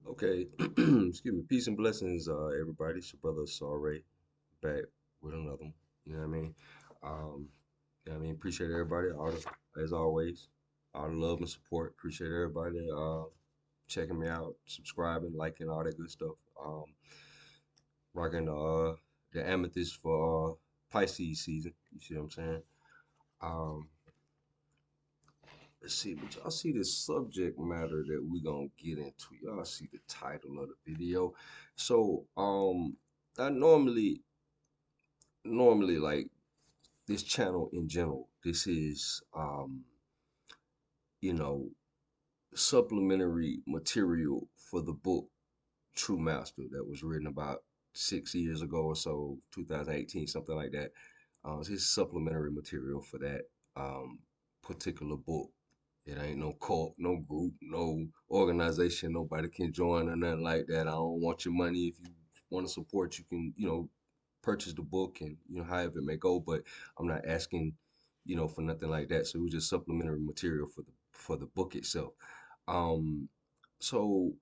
Okay, excuse me. Peace and blessings, everybody. It's your brother Sorry back with another one. You know what I mean? Um, appreciate everybody. As always, all the love and support. Appreciate everybody checking me out, subscribing, liking, all that good stuff. Rocking the amethyst for Pisces season. You see what I'm saying? Um, let's see, but y'all see the subject matter that we're gonna get into. Y'all see the title of the video. So, I normally like this channel in general. This is you know, supplementary material for the book True Master that was written about 6 years ago or so, 2018, something like that. This is supplementary material for that particular book. It ain't no cult, no group, no organization. Nobody can join or nothing like that. I don't want your money. If you want to support, you can, purchase the book and, however it may go. But I'm not asking, for nothing like that. So it was just supplementary material for the book itself. Um, so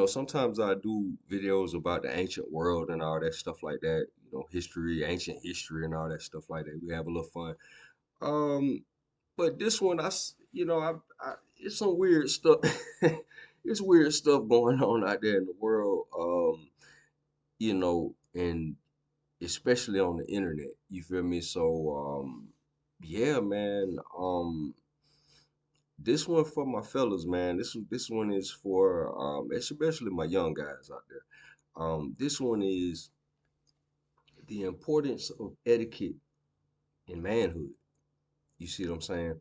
sometimes I do videos about the ancient world and all that stuff like that. History, ancient history, and all that stuff like that. We have a little fun. Um, but this one, it's some weird stuff. It's weird stuff going on out there in the world. And especially on the internet. You feel me? So, yeah, man. This one for my fellas, man. This one is for especially my young guys out there. This one is the importance of etiquette in manhood. You see what I'm saying?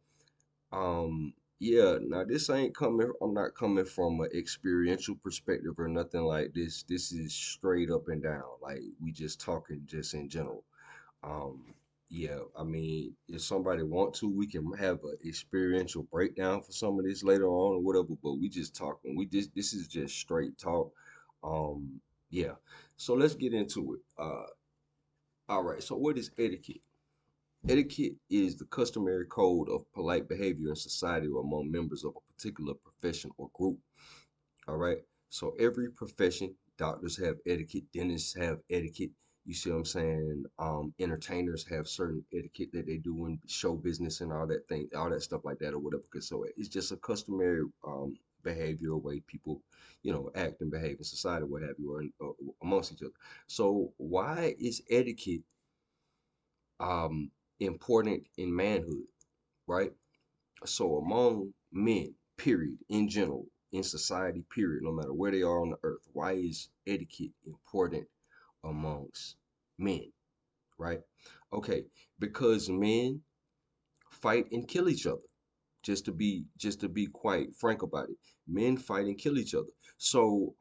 Yeah, now this ain't coming, I'm not coming from an experiential perspective or nothing like this. This is straight up and down. Like we just talking just in general. Um, yeah, I mean, if somebody want to, we can have an experiential breakdown for some of this later on or whatever, but we just talking. This is just straight talk. Yeah. So let's get into it. All right. So what is etiquette? Etiquette is the customary code of polite behavior in society or among members of a particular profession or group. All right. So every profession, doctors have etiquette, dentists have etiquette. You see what I'm saying? Entertainers have certain etiquette that they do in show business and all that thing, all that stuff like that or whatever. Because so it's just a customary behavior way people, act and behave in society, what have you, or amongst each other. So why is etiquette um important in manhood, right? So among men, period, in general, in society, period, no matter where they are on the earth, why is etiquette important amongst men, right? Okay, because men fight and kill each other. Just to be quite frank about it, men fight and kill each other. So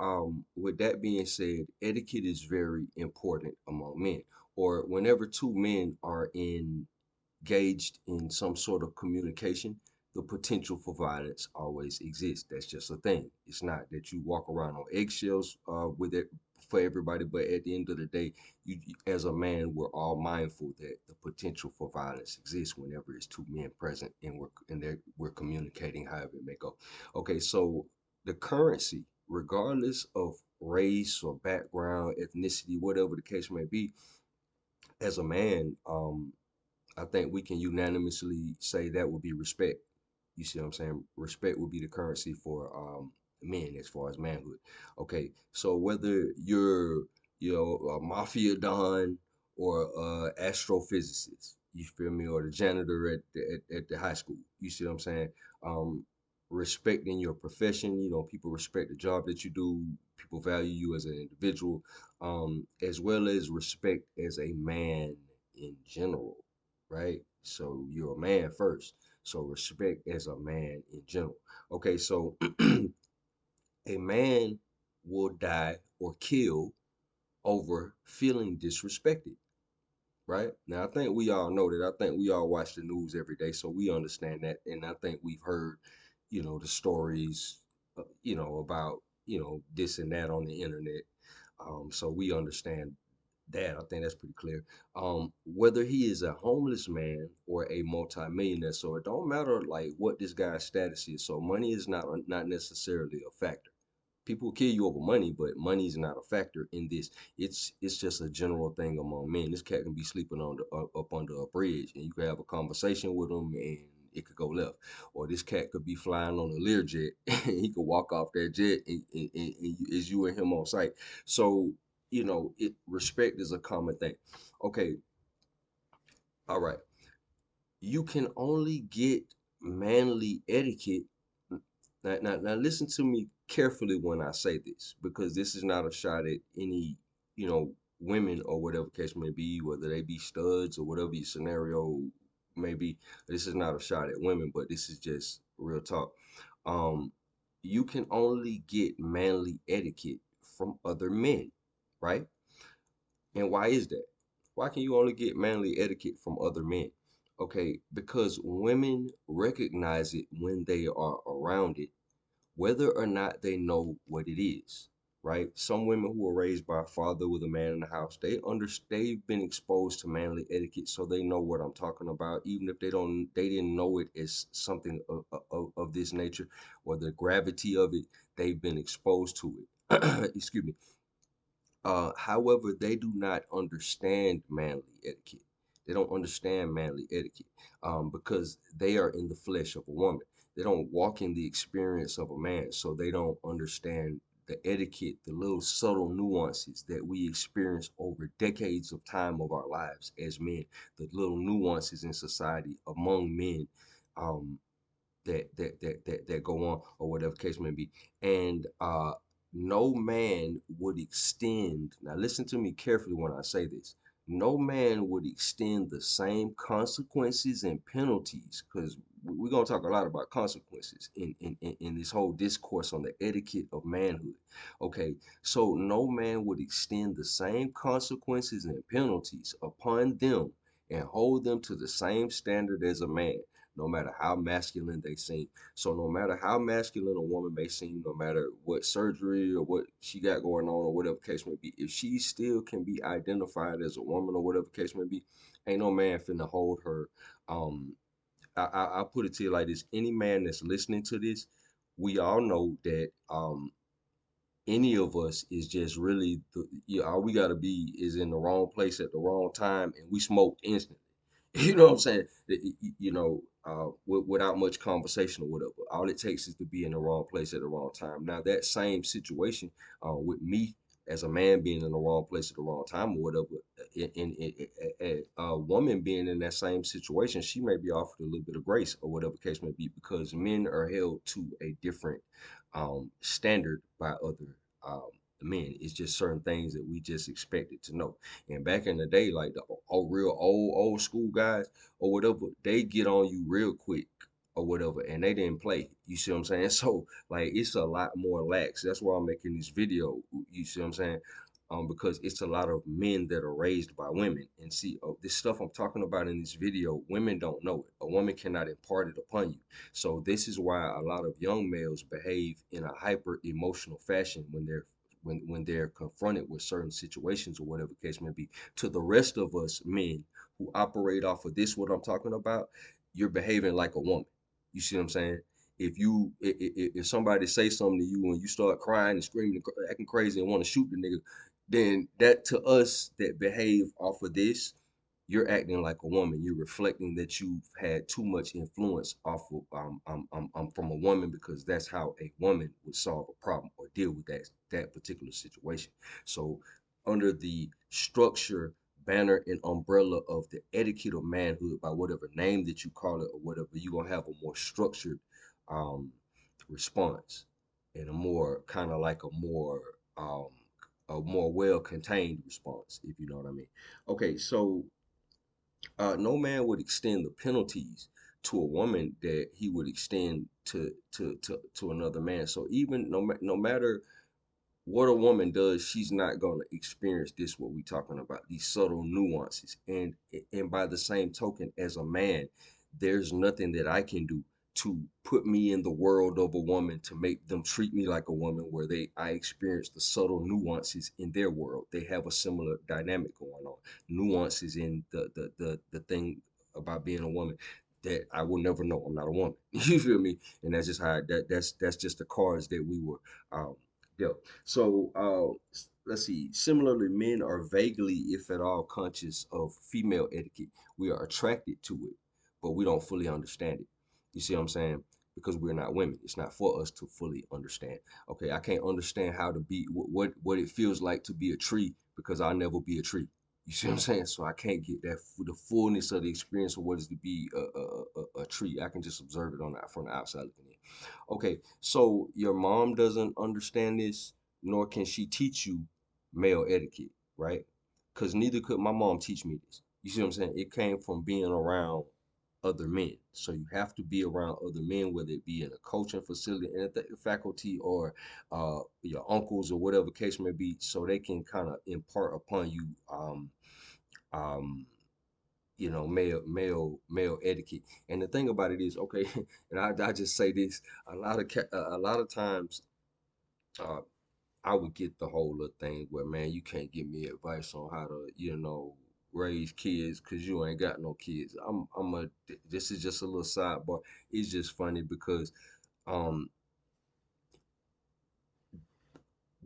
with that being said, etiquette is very important among men. Or whenever two men are engaged in some sort of communication, the potential for violence always exists. That's just a thing. It's not that you walk around on eggshells with it for everybody, but at the end of the day, as a man, we're all mindful that the potential for violence exists whenever it's two men present and we're communicating however it may go. Okay, so the currency, regardless of race or background, ethnicity, whatever the case may be, as a man, I think we can unanimously say that would be respect. You see what I'm saying? Respect would be the currency for men as far as manhood. Okay, so whether you're a mafia don or astrophysicist, you feel me, or the janitor at the high school, you see what I'm saying? Um, Respecting your profession, people respect the job that you do. People value you as an individual, as well as respect as a man in general, right? So you're a man first. So respect as a man in general. Okay, so a man will die or kill over feeling disrespected, right? Now I think we all know that. I think we all watch the news every day, so we understand that. And I think we've heard, the stories, about, this and that on the internet. So we understand that. I think that's pretty clear. Whether he is a homeless man or a multimillionaire, so it don't matter like what this guy's status is. So money is not necessarily a factor. People kill you over money, but money is not a factor in this. It's just a general thing among men. This cat can be sleeping on up under a bridge, and you can have a conversation with him, and it could go left. Or this cat could be flying on a Learjet, and he could walk off that jet, is you and him on site. So respect is a common thing. Okay, all right. You can only get manly etiquette. Now, listen to me carefully when I say this, because this is not a shot at any, women or whatever case may be, whether they be studs or whatever your scenario may be. This is not a shot at women, but this is just real talk. Um, you can only get manly etiquette from other men, right? And why is that? Why can you only get manly etiquette from other men? Okay, because women recognize it when they are around it, whether or not they know what it is, right? Some women who were raised by a father with a man in the house, they've been exposed to manly etiquette, so they know what I'm talking about, even if they didn't know it as something of this nature or the gravity of it, they've been exposed to it. Excuse me. However, they do not understand manly etiquette. They don't understand manly etiquette because they are in the flesh of a woman. They don't walk in the experience of a man, so they don't understand the etiquette, the little subtle nuances that we experience over decades of time of our lives as men, the little nuances in society among men. Um, that go on or whatever case may be. And no man would extend, now listen to me carefully when I say this. No man would extend the same consequences and penalties, because we're going to talk a lot about consequences in this whole discourse on the etiquette of manhood. Okay, so no man would extend the same consequences and penalties upon them and hold them to the same standard as a man, no matter how masculine they seem. So no matter how masculine a woman may seem, no matter what surgery or what she got going on or whatever case may be, if she still can be identified as a woman or whatever case may be, ain't no man finna hold her. Um, I'll put it to you like this: any man that's listening to this, we all know that any of us is just really all we gotta be is in the wrong place at the wrong time, and we smoke instantly. You know what I'm saying? Without much conversation or whatever. All it takes is to be in the wrong place at the wrong time. Now, that same situation with me as a man being in the wrong place at the wrong time or whatever, a woman being in that same situation, she may be offered a little bit of grace or whatever case may be, because men are held to a different standard by other um, men. It's just certain things that we just expected to know. And back in the day, like the real old school guys or whatever, they get on you real quick or whatever, and they didn't play. You see what I'm saying? So like it's a lot more lax. That's why I'm making this video. You see what I'm saying? Because it's a lot of men that are raised by women. And see, this stuff I'm talking about in this video, women don't know it. A woman cannot impart it upon you. So this is why a lot of young males behave in a hyper emotional fashion when they're confronted with certain situations or whatever case may be. To the rest of us men who operate off of this, what I'm talking about, you're behaving like a woman. You see what I'm saying? If somebody say something to you and you start crying and screaming and acting crazy and want to shoot the nigga, then that to us that behave off of this, you're acting like a woman. You're reflecting that you've had too much influence off of from a woman, because that's how a woman would solve a problem or deal with that particular situation. So under the structure, banner, and umbrella of the etiquette of manhood, by whatever name that you call it or whatever, you're gonna have a more structured um, response, and a more kind of like um, a more well contained response, if you know what I mean. Okay, so no man would extend the penalties to a woman that he would extend to another man. So even no matter what a woman does, she's not going to experience this, what we talking about, these subtle nuances. And by the same token, as a man, there's nothing that I can do to put me in the world of a woman to make them treat me like a woman, where I experience the subtle nuances in their world. They have a similar dynamic going on, nuances in the thing about being a woman that I will never know. I'm not a woman. You feel me? And that's just how that's just the cards that we were um, Yeah. So let's see. Similarly, men are vaguely, if at all, conscious of female etiquette. We are attracted to it, but we don't fully understand it. You see what I'm saying? Because we're not women. It's not for us to fully understand. Okay, I can't understand how to be what it feels like to be a tree because I'll never be a tree. You see what I'm saying? So I can't get that the fullness of the experience of what is to be a tree. I can just observe it on that from the outside looking in. Okay, so your mom doesn't understand this, nor can she teach you male etiquette, right? Because neither could my mom teach me this. You see what I'm saying? It came from being around other men. So you have to be around other men, whether it be in a coaching facility, in a faculty, or your uncles or whatever case may be, so they can kind of impart upon you um, male etiquette. And the thing about it is, okay, and I just say this, a lot of times uh I would get the whole little thing where, man, you can't give me advice on how to, raise kids because you ain't got no kids. This is just a little sidebar. It's just funny because um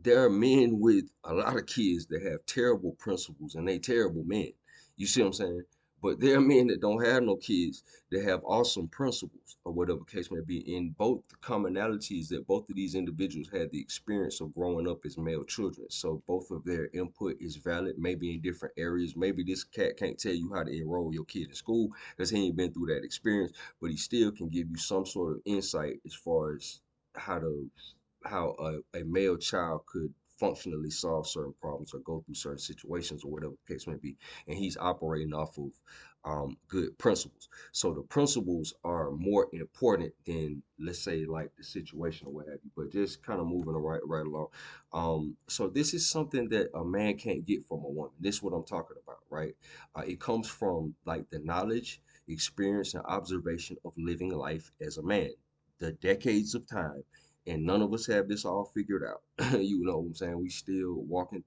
there are men with a lot of kids that have terrible principles and they terrible men. You see what I'm saying? But there are men that don't have no kids that have awesome principles or whatever case may be. In both the commonalities that both of these individuals had the experience of growing up as male children. So both of their input is valid, maybe in different areas. Maybe this cat can't tell you how to enroll your kid in school because he ain't been through that experience, but he still can give you some sort of insight as far as how to how a male child could functionally solve certain problems or go through certain situations or whatever the case may be. And he's operating off of good principles. So the principles are more important than, let's say, like the situation or what have you. But just kind of moving right along. So this is something that a man can't get from a woman. This is what I'm talking about, right? It comes from like the knowledge, experience, and observation of living life as a man. The decades of time, and none of us have this all figured out. You know what I'm saying? We still walking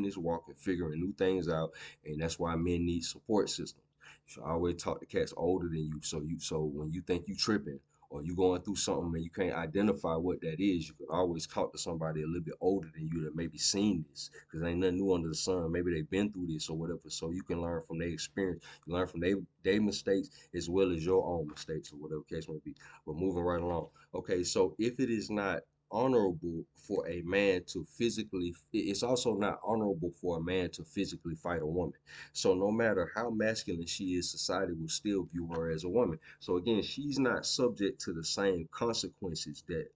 this walk and figuring new things out, and that's why men need support systems. You should always talk to cats older than you, so when you think you tripping or you going through something and you can't identify what that is, you can always talk to somebody a little bit older than you that maybe seen this, because ain't nothing new under the sun. Maybe they've been through this or whatever, so you can learn from their experience. You learn from their mistakes as well as your own mistakes or whatever case may be. But moving right along. Okay, so if it is not honorable for a man to physically, it's also not honorable for a man to physically fight a woman. So no matter how masculine she is, society will still view her as a woman. So again, she's not subject to the same consequences that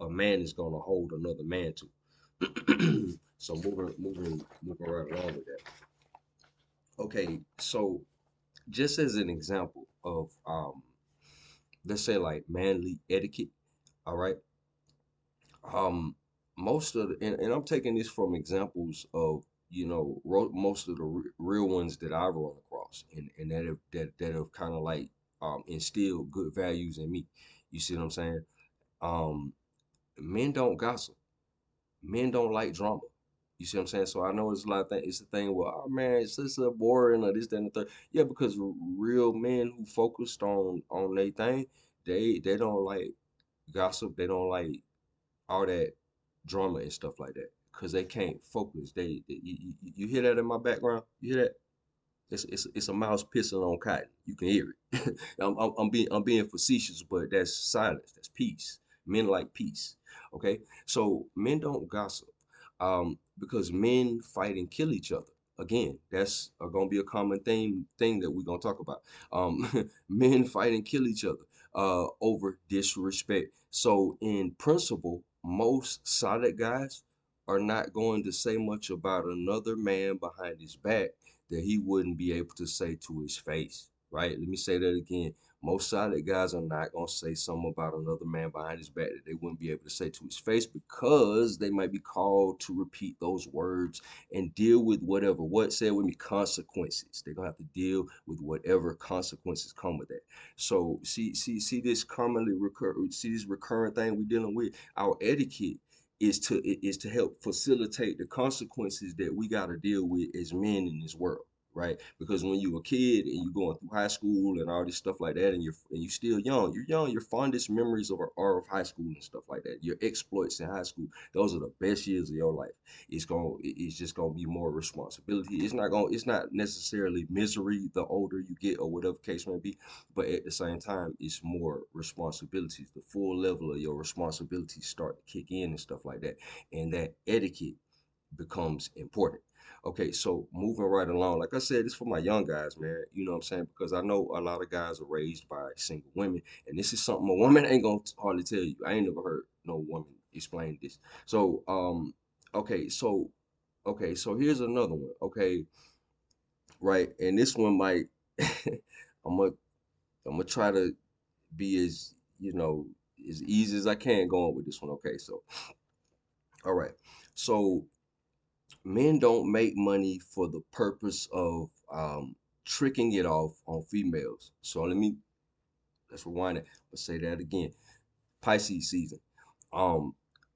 a man is going to hold another man to. So moving right along with that. Okay, so just as an example of let's say like manly etiquette, all right. um Most of the, and I'm taking this from examples of, most of the real ones that I've run across, and that have kind of like instilled good values in me. You see what I'm saying? um Men don't gossip. Men don't like drama. You see what I'm saying? So I know it's a lot of things. It's a thing where, oh man, it's just a boring or this, that, and the third. Yeah, because real men who focused on their thing, they don't like gossip. They don't like all that drama and stuff like that because they can't focus. You hear that in my background? You hear that? It's a mouse pissing on cotton. You can hear it. I'm being facetious, but that's silence. That's peace. Men like peace. Okay, so men don't gossip, because men fight and kill each other. Again, that's gonna be a common thing that we're gonna talk about. Men fight and kill each other over disrespect. So in principle, most solid guys are not going to say much about another man behind his back that he wouldn't be able to say to his face, right? Let me say that again. Most solid guys are not going to say something about another man behind his back that they wouldn't be able to say to his face because they might be called to repeat those words and deal with whatever, what said with me, consequences. They're going to have to deal with whatever consequences come with that. So see this see this recurrent thing we're dealing with. Our etiquette is to help facilitate the consequences that we got to deal with as men in this world, right? Because when you a kid and you going through high school and all this stuff like that, and you still young, you're young. Your fondest memories are of high school and stuff like that. Your exploits in high school, those are the best years of your life. It's just gonna be more responsibility. It's not necessarily misery the older you get or whatever case may be, but at the same time, it's more responsibilities. The full level of your responsibilities start to kick in and stuff like that, and that etiquette becomes important. Okay, so moving right along, like I said, it's for my young guys, man. You know what I'm saying? Because I know a lot of guys are raised by single women, and this is something a woman ain't gonna hardly tell you. I ain't never heard no woman explain this. So, okay, so here's another one. Okay, right, and this one might, I'm gonna try to be as as easy as I can going with this one. Okay, so all right, so men don't make money for the purpose of tricking it off on females. So let's rewind it. Let's say that again. Pisces season. Um,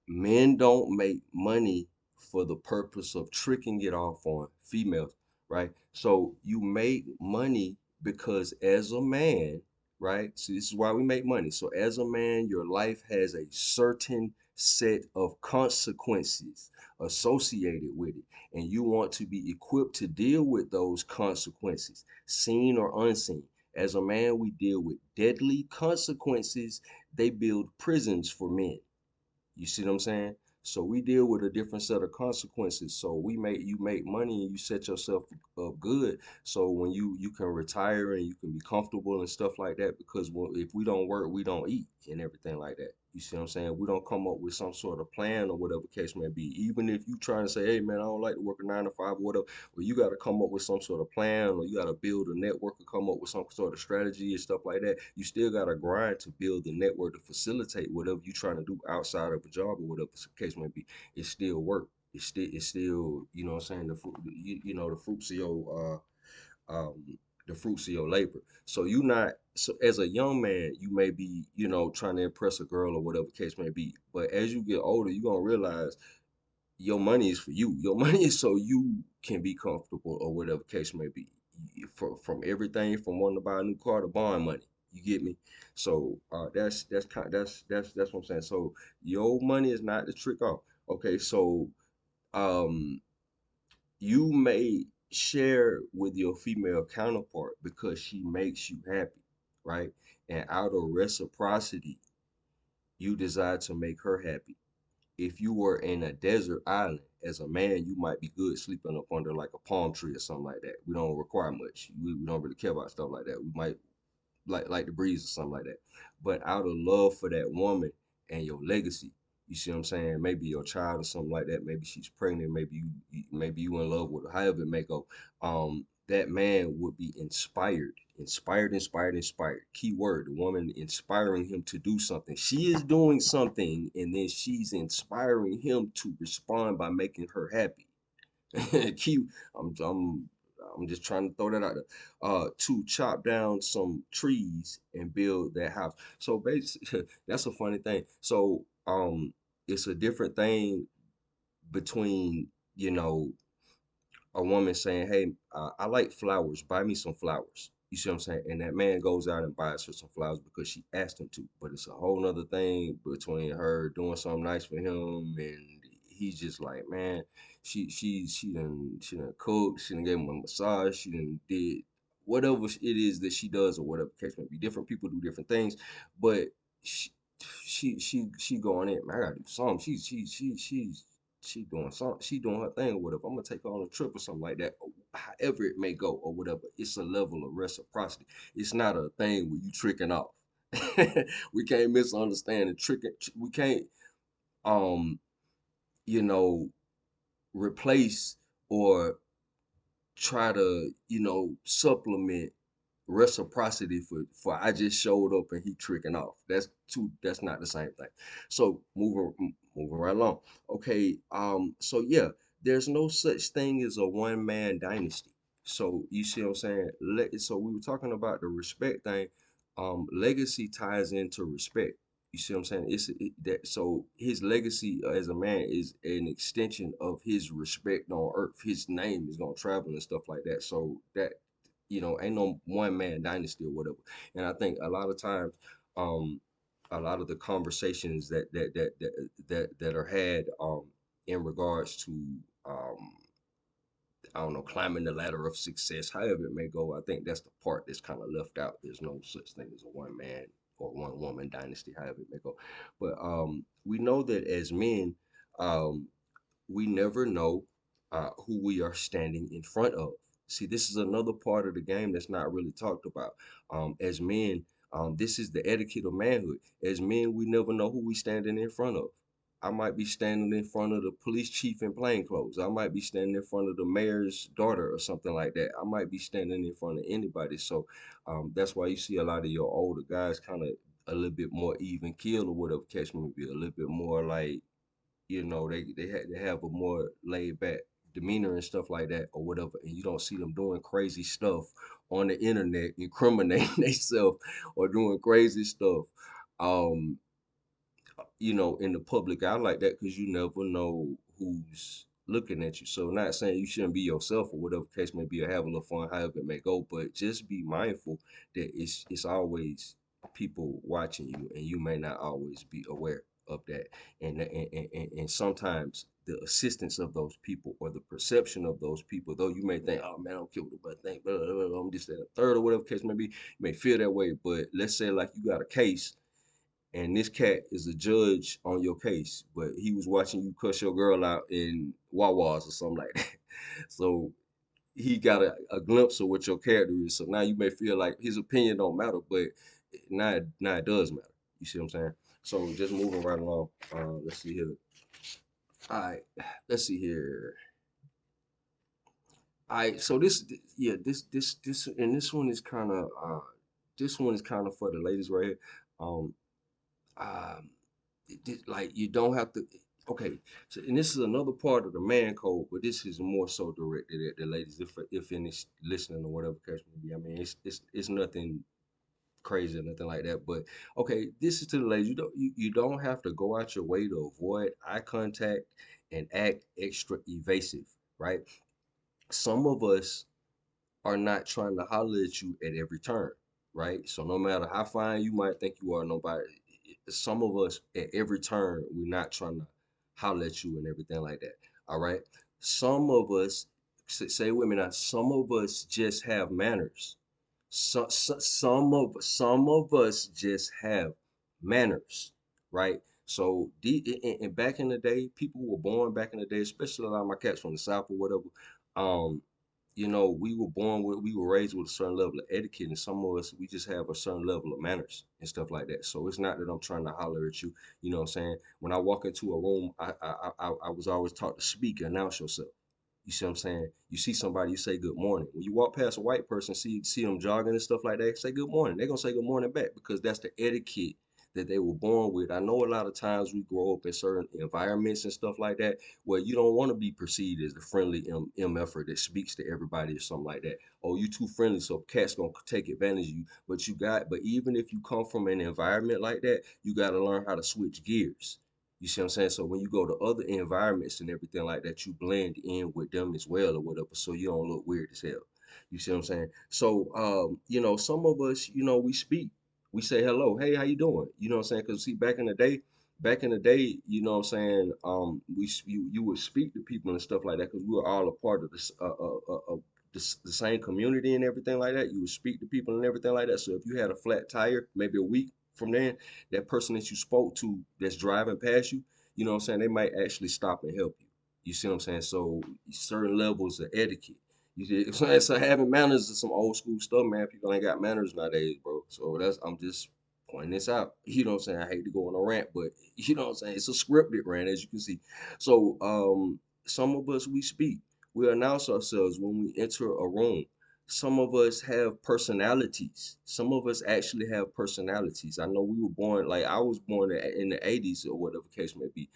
Men don't make money for the purpose of tricking it off on females, right? So you make money because as a man, right? So this is why we make money. So as a man, your life has a certain set of consequences associated with it, and you want to be equipped to deal with those consequences, seen or unseen. As a man, we deal with deadly consequences. They build prisons for men. You see what I'm saying? So we deal with a different set of consequences. So you make money and you set yourself up good. So when you can retire and you can be comfortable and stuff like that. Because if we don't work, we don't eat and everything like that. You see what I'm saying? We don't come up with some sort of plan or whatever case may be. Even if you try and say, hey man, I don't like to work a 9 to 5 or whatever, well, you got to come up with some sort of plan, or you got to build a network or come up with some sort of strategy and stuff like that. You still got to grind to build the network to facilitate whatever you're trying to do outside of a job or whatever the case may be. It's still work. It's still, you know what I'm saying, the fruits of your the fruits of your labor. So you not so as a young man, you may be, trying to impress a girl or whatever case may be. But as you get older, you're gonna realize your money is for you. Your money is so you can be comfortable or whatever case may be. From everything from wanting to buy a new car to bond money. You get me? So that's what I'm saying. So your money is not the trick off. Okay, so um you may share with your female counterpart because she makes you happy, right? And out of reciprocity, you desire to make her happy. If you were in a desert island as a man, you might be good sleeping up under like a palm tree or something like that. We don't require much. We don't really care about stuff like that. We might like the breeze or something like that. But out of love for that woman and your legacy, you see what I'm saying? Maybe your child or something like that. Maybe she's pregnant. Maybe you in love with her. However it may go. That man would be inspired. Key word: the woman inspiring him to do something. She is doing something, and then she's inspiring him to respond by making her happy. Key. I'm I'm I'm just trying to throw that out there. To chop down some trees and build that house. So basically, that's a funny thing. So it's a different thing between you know a woman saying, "Hey, I like flowers. Buy me some flowers." You see what I'm saying? And that man goes out and buys her some flowers because she asked him to. But it's a whole nother thing between her doing something nice for him, and he's just like, man, she done cooked, she done gave him a massage, she done did whatever it is that she does or whatever the case may be. Different people do different things, but she she going in, man, I gotta do something. She doing something, she doing her thing or whatever. I'm gonna take her on a trip or something like that. However it may go or whatever. It's a level of reciprocity. It's not a thing where you tricking off. We can't misunderstand the tricking. We can't um, you know, replace or try to, supplement reciprocity for I just showed up and he tricking off. That's not the same thing. So moving right along. Okay, so yeah, there's no such thing as a one man dynasty. So you see what I'm saying? So we were talking about the respect thing. Legacy ties into respect. You see what I'm saying? That so his legacy as a man is an extension of his respect on earth. His name is gonna travel and stuff like that. So that ain't no one man dynasty or whatever. And I think a lot of times, um, a lot of the conversations that are had in regards to um I don't know, climbing the ladder of success, however it may go. I think that's the part that's kind of left out. There's no such thing as a one man or one woman dynasty, however it may go. But we know that as men, um, we never know who we are standing in front of. See, this is another part of the game that's not really talked about. As men, this is the etiquette of manhood. As men, we never know who we standing in front of. I might be standing in front of the police chief in plain clothes. I might be standing in front of the mayor's daughter or something like that. I might be standing in front of anybody. So that's why you see a lot of your older guys kind of a little bit more even keel or whatever catch me be a little bit more like they have a more laid back demeanor and stuff like that or whatever, and you don't see them doing crazy stuff on the internet, incriminating themselves or doing crazy stuff. Um, in the public eye like that because you never know who's looking at you. So not saying you shouldn't be yourself or whatever case may be or have a little fun, however it may go, but just be mindful that it's always people watching you and you may not always be aware of that. And sometimes the assistance of those people or the perception of those people, though you may think, oh man, I don't care what nobody think, blah, blah, blah, I'm just that third or whatever case may be, you may feel that way. But let's say like you got a case and this cat is a judge on your case, but he was watching you cuss your girl out in Wawa's or something like that. So he got a glimpse of what your character is. So now you may feel like his opinion don't matter, but now it does matter. You see what I'm saying? So just moving right along. Let's see here. All right, let's see here. All right, so yeah, and this one is kind of for the ladies right here. Um, um, like you don't have to. Okay, so and this is another part of the man code, but this is more so directed at the ladies, if any listening or whatever case may be. I mean, it's nothing crazy or nothing like that. But okay, this is to the ladies. You don't have to go out your way to avoid eye contact and act extra evasive, right? Some of us are not trying to holler at you at every turn, right? So no matter how fine you might think you are, nobody, some of us at every turn, we're not trying to holler at you and everything like that. All right. Some of us, say with me now, some of us just have manners. Some of us just have manners, right? So and back in the day, people were born back in the day, especially a lot of my cats from the south or whatever. Um, we were raised with a certain level of etiquette, and some of us we just have a certain level of manners and stuff like that. So it's not that I'm trying to holler at you. You know what I'm saying? When I walk into a room, I was always taught to speak and announce yourself. You see what I'm saying? You see somebody, you say good morning. When you walk past a white person, see them jogging and stuff like that, say good morning. They're gonna say good morning back because that's the etiquette that they were born with. I know a lot of times we grow up in certain environments and stuff like that where you don't want to be perceived as the friendly MFer that speaks to everybody or something like that. Oh, you too friendly, so cats gonna take advantage of you. But even if you come from an environment like that, you gotta learn how to switch gears. You see what I'm saying? So when you go to other environments and everything like that, you blend in with them as well or whatever, so you don't look weird as hell. You see what I'm saying? So some of us, we speak, we say hello, hey, how you doing? You know what I'm saying? Because see, back in the day, you know what I'm saying? You would speak to people and stuff like that because we were all a part of this the same community and everything like that. You would speak to people and everything like that. So if you had a flat tire, maybe a week from then, that person that you spoke to that's driving past you, you know what I'm saying? They might actually stop and help you. You see what I'm saying? So certain levels of etiquette. You see, so having manners is some old school stuff, man. People ain't got manners nowadays, bro. So I'm just pointing this out. You know what I'm saying? I hate to go on a rant, but you know what I'm saying? It's a scripted rant, as you can see. So some of us we speak. We announce ourselves when we enter a room. Some of us have personalities. Some of us actually have personalities. I know we were born, like I was born in the 80s or whatever case may be.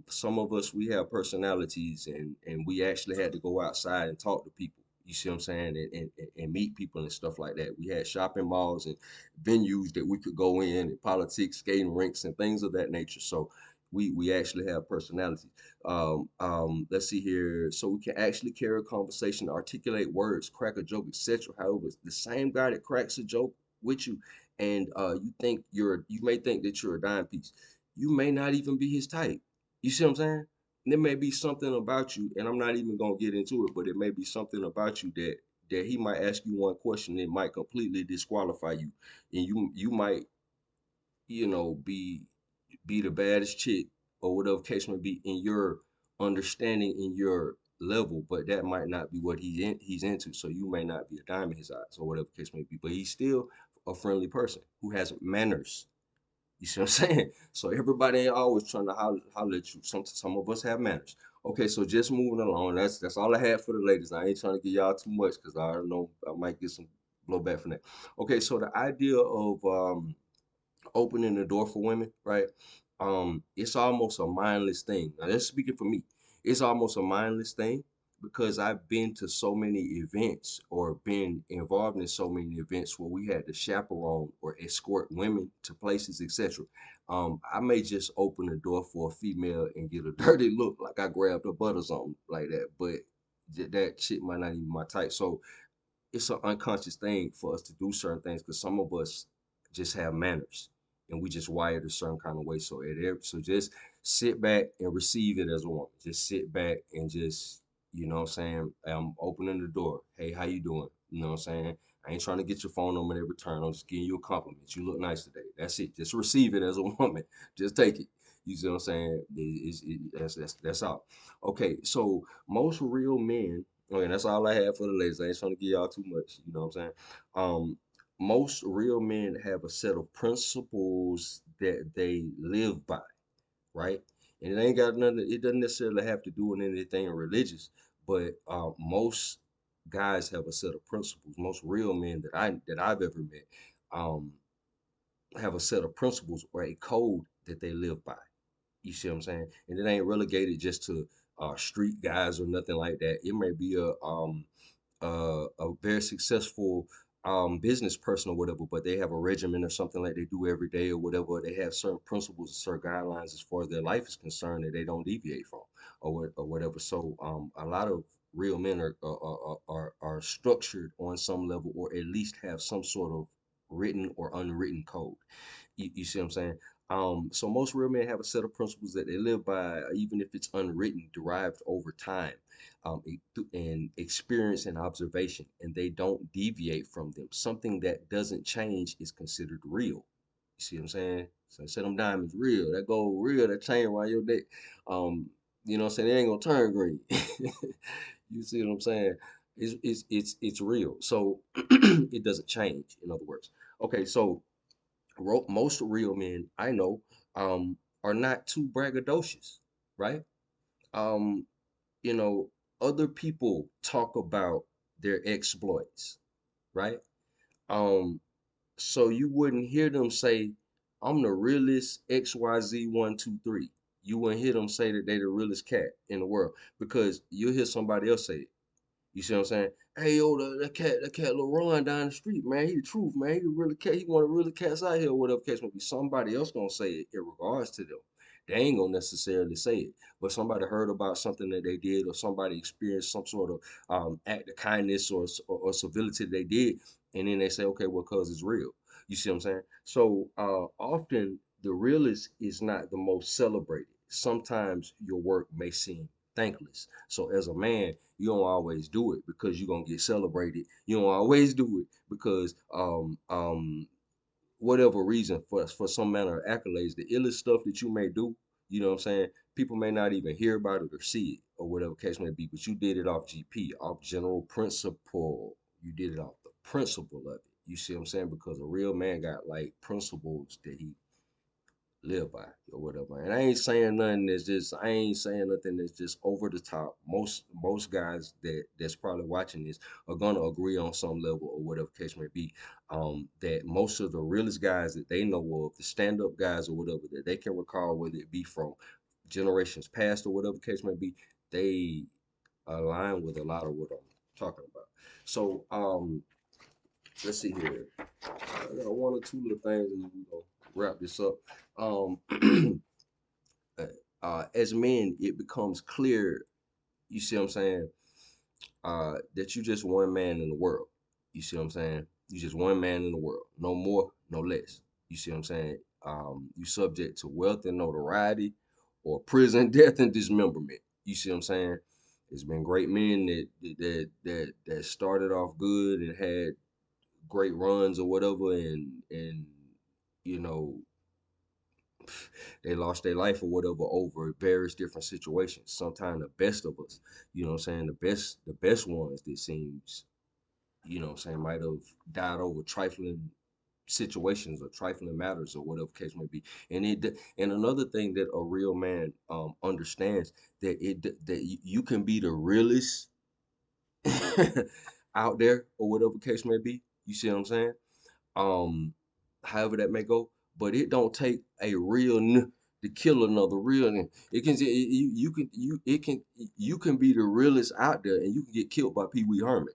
Some of us we have personalities and we actually had to go outside and talk to people. You see what I'm saying? And meet people and stuff like that. We had shopping malls and venues that we could go in, and politics, skating rinks, and things of that nature. So we actually have personalities. Let's see here. So we can actually carry a conversation, articulate words, crack a joke, etc. However, the same guy that cracks a joke with you, and you may think that you're a dime piece. You may not even be his type. You see what I'm saying? There may be something about you, and I'm not even gonna get into it, but it may be something about you that he might ask you one question that might completely disqualify you, and you might be the baddest chick or whatever case may be in your understanding, in your level, but that might not be what he's into. So you may not be a dime in his eyes or whatever case may be, but he's still a friendly person who has manners. You see what I'm saying? So everybody ain't always trying to holler at you. Some of us have manners. Okay, so just moving along. That's all I had for the ladies. I ain't trying to get y'all too much because I don't know I might get some blowback from that. Okay, so the idea of opening the door for women, right? It's almost a mindless thing. Now that's speaking for me. It's almost a mindless thing because I've been to so many events or been involved in so many events where we had to chaperone or escort women to places, etc. I may just open the door for a female and get a dirty look like I grabbed her butt or something like that, but that shit might not even be my type. So it's an unconscious thing for us to do certain things because some of us just have manners and we just wired a certain kind of way. So just sit back and receive it as a woman. Just sit back and just, you know what I'm saying? I'm opening the door. Hey, how you doing? You know what I'm saying? I ain't trying to get your phone number in return. I'm just giving you a compliment. You look nice today. That's it. Just receive it as a woman. Just take it. You see what I'm saying? That's all. Okay, so most real men. Okay, that's all I have for the ladies. I ain't trying to give y'all too much. You know what I'm saying? Most real men have a set of principles that they live by, right? And it ain't got nothing. It doesn't necessarily have to do with anything religious, but most guys have a set of principles. Most real men that I've ever met um, have a set of principles or a code that they live by. You see what I'm saying? And it ain't relegated just to street guys or nothing like that. It may be a very successful business person or whatever, but they have a regimen or something like they do every day or whatever. They have certain principles and certain guidelines as far as their life is concerned that they don't deviate from or whatever. So a lot of real men are structured on some level or at least have some sort of written or unwritten code. You see what I'm saying? So most real men have a set of principles that they live by, even if it's unwritten, derived over time, and experience and observation, and they don't deviate from them. Something that doesn't change is considered real. You see what I'm saying? So I said them diamonds real, that gold real, that chain around your neck. You know what I'm saying? They ain't gonna turn green. You see what I'm saying? It's real. So it doesn't change, in other words. Okay, so most real men I know are not too braggadocious, right? Um, you know, other people talk about their exploits, right? Um, so you wouldn't hear them say, I'm the realest XYZ123. You wouldn't hear them say that they the realest cat in the world because you'll hear somebody else say it. You see what I'm saying? Hey, yo, that cat LaRon down the street, man. He the truth, man. He really cat. He one of the really cats out here, whatever case may be. Somebody else gonna say it in regards to them. They ain't gonna necessarily say it, but somebody heard about something that they did, or somebody experienced some sort of act of kindness or civility they did, and then they say, okay, well, cause it's real. You see what I'm saying? So often the realest is not the most celebrated. Sometimes your work may seem thankless. So as a man, you don't always do it because you're gonna get celebrated. You don't always do it because whatever reason for some manner of accolades, the illest stuff that you may do, you know what I'm saying? People may not even hear about it or see it or whatever case may be, but you did it off GP, off general principle. You did it off the principle of it. You see what I'm saying? Because a real man got like principles that he live by or whatever. And I ain't saying nothing that's just over the top. Most guys that's probably watching this are gonna agree on some level or whatever case may be. That most of the realest guys that they know of, the stand-up guys or whatever that they can recall, whether it be from generations past or whatever case may be, they align with a lot of what talking about. So let's see here. I got one or two little things, and we're gonna wrap this up. Um, as men, it becomes clear. You see what I'm saying? That you just one man in the world. You see what I'm saying? You just one man in the world, no more, no less. You see what I'm saying? You subject to wealth and notoriety, or prison, death, and dismemberment. You see what I'm saying? It's been great men that started off good and had great runs or whatever, and you know they lost their life or whatever over various different situations. Sometimes the best of us, you know what I'm saying, the best ones that seems, you know what I'm saying, might have died over trifling situations or trifling matters or whatever case may be. And another thing that a real man understands, that you can be the realest out there or whatever case may be. You see what I'm saying? um However that may go, but it don't take a real to kill another real it can you can you can be the realest out there and you can get killed by Pee Wee Herman.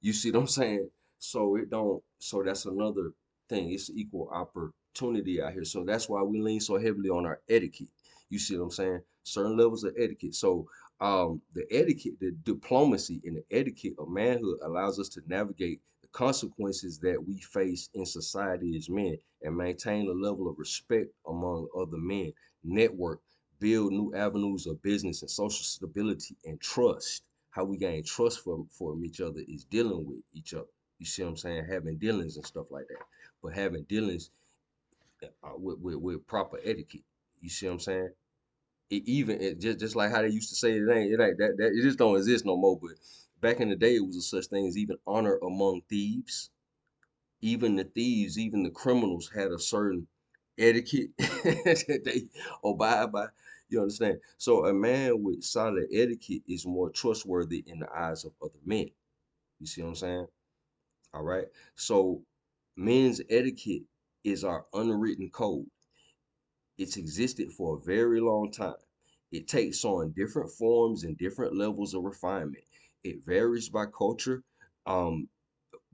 You see what I'm saying? So it don't. So that's another thing. It's equal opportunity out here. So that's why we lean so heavily on our etiquette. You see what I'm saying? Certain levels of etiquette. So the etiquette, the diplomacy, and the etiquette of manhood allows us to navigate the consequences that we face in society as men and maintain a level of respect among other men. Network, build new avenues of business and social stability and trust. How we gain trust from each other is dealing with each other. You see what I'm saying? Having dealings and stuff like that. But having dealings with proper etiquette. You see what I'm saying? Just like how they used to say it ain't that it just don't exist no more. But back in the day, it was a such thing as even honor among thieves. Even the thieves, even the criminals had a certain etiquette that they abide by. You understand? So a man with solid etiquette is more trustworthy in the eyes of other men. You see what I'm saying? All right. So men's etiquette is our unwritten code. It's existed for a very long time. It takes on different forms and different levels of refinement. It varies by culture, um,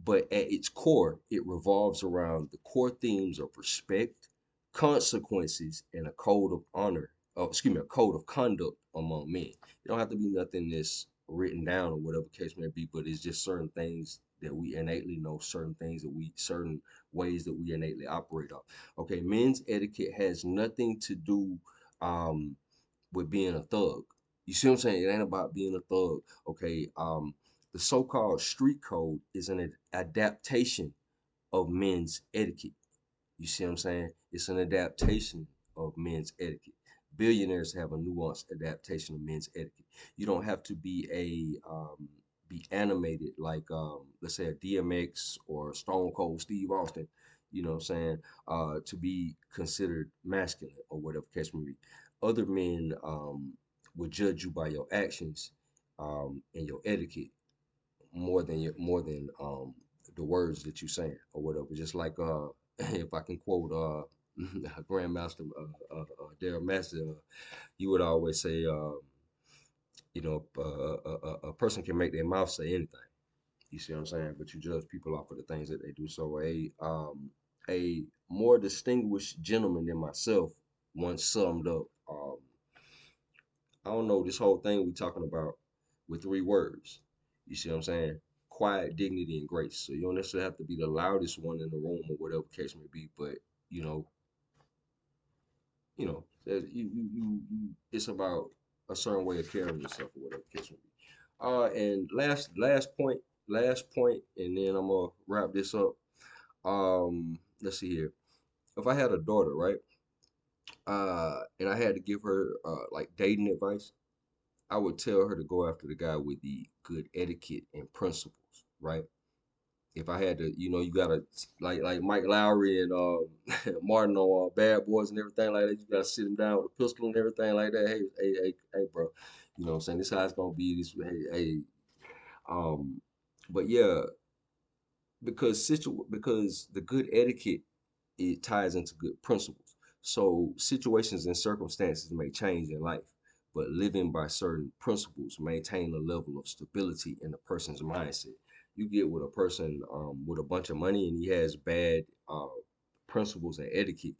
but at its core, it revolves around the core themes of respect, consequences, and a code of honor. Oh, excuse me, a code of conduct among men. It don't have to be nothing that's written down or whatever case may be, but it's just certain things that we innately know, certain ways that we innately operate on. Okay, men's etiquette has nothing to do um, with being a thug. You see what I'm saying? It ain't about being a thug. Okay, the so-called street code is an adaptation of men's etiquette. You see what I'm saying? It's an adaptation of men's etiquette. Billionaires have a nuanced adaptation of men's etiquette. You don't have to be animated like let's say a DMX or Stone Cold Steve Austin, you know what I'm saying, to be considered masculine or whatever case may be. Other men will judge you by your actions and your etiquette more than the words that you saying or whatever. Just like if I can quote Grandmaster Darryl Master, he would always say, a person can make their mouth say anything. You see what I'm saying? But you judge people off of the things that they do. So a more distinguished gentleman than myself once summed up. I don't know this whole thing we talking about with three words. You see what I'm saying? Quiet, dignity, and grace. So you don't necessarily have to be the loudest one in the room or whatever the case may be, but you know, it's about a certain way of carrying yourself or whatever the case may be. And last point, and then I'm gonna wrap this up. Let's see here. If I had a daughter, right, and I had to give her like dating advice, I would tell her to go after the guy with the good etiquette and principles, right? If I had to, you gotta like Mike Lowry and Martin on Bad Boys and everything like that. You gotta sit him down with a pistol and everything like that. Hey, bro. You know what I'm saying? This how it's gonna be. This, hey. Um, but yeah, because the good etiquette, it ties into good principles. So situations and circumstances may change in life, but living by certain principles maintain a level of stability in a person's mindset. You get with a person with a bunch of money and he has bad principles and etiquette,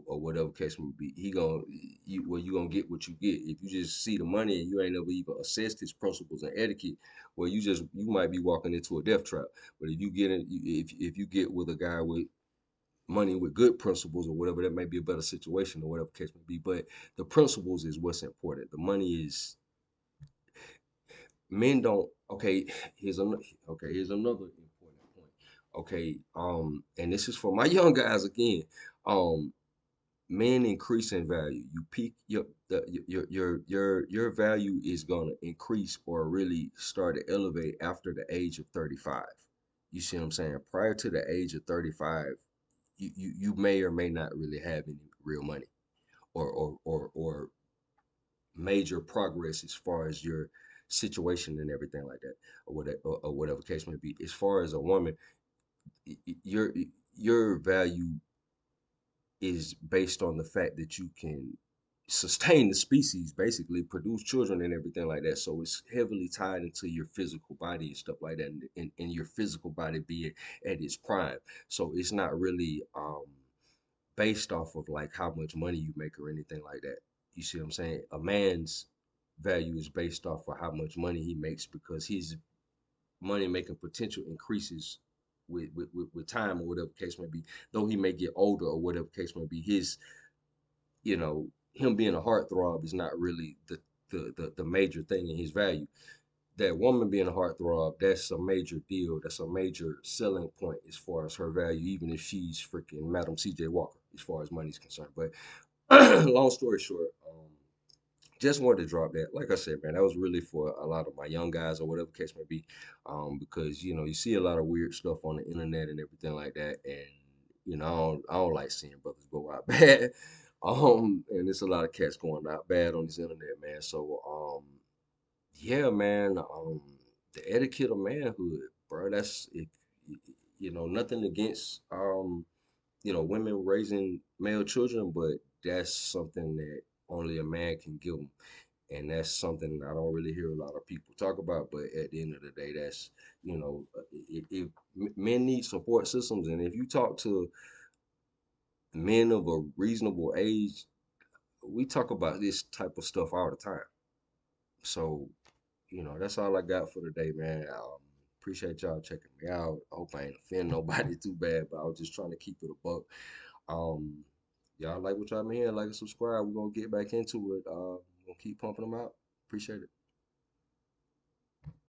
or whatever case may be, you gonna get what you get. If you just see the money and you ain't never even assessed his principles and etiquette, well, you might be walking into a death trap. But if you get in, if you get with a guy with money with good principles or whatever, that may be a better situation or whatever case may be. But the principles is what's important. The money is men don't. Okay, here's another. Okay, here's another important point. Okay, and this is for my young guys again. Um, Men increase in value. You peak your value is gonna increase or really start to elevate after the age of 35. You see what I'm saying? Prior to the age of 35, you may or may not really have any real money or major progress as far as your situation and everything like that, or whatever case may be. As far as a woman, your your value is based on the fact that you can sustain the species, basically produce children and everything like that. So it's heavily tied into your physical body and stuff like that, and your physical body being at its prime. So it's not really based off of like how much money you make or anything like that. You see what I'm saying? A man's value is based off of how much money he makes, because his money making potential increases with time or whatever case may be. Though he may get older or whatever case may be, his, him being a heartthrob is not really the major thing in his value. That woman being a heartthrob, that's a major deal. That's a major selling point as far as her value, even if she's freaking Madam C.J. Walker, as far as money's concerned. But long story short, just wanted to drop that. Like I said, man, that was really for a lot of my young guys or whatever case may be, because you see a lot of weird stuff on the internet and everything like that, and I don't like seeing brothers go out bad, and there's a lot of cats going out bad on this internet, man. So, yeah, man, the etiquette of manhood, bro. That's it. Nothing against women raising male children, but that's something that only a man can give them, and that's something I don't really hear a lot of people talk about. But at the end of the day, that's if men need support systems, and if you talk to men of a reasonable age, we talk about this type of stuff all the time. So that's all I got for today, man. Appreciate y'all checking me out. I hope I ain't offend nobody too bad, but I was just trying to keep it a buck. Um, y'all like what y'all been hearing, like and subscribe. We're gonna get back into it. We're gonna keep pumping them out. Appreciate it.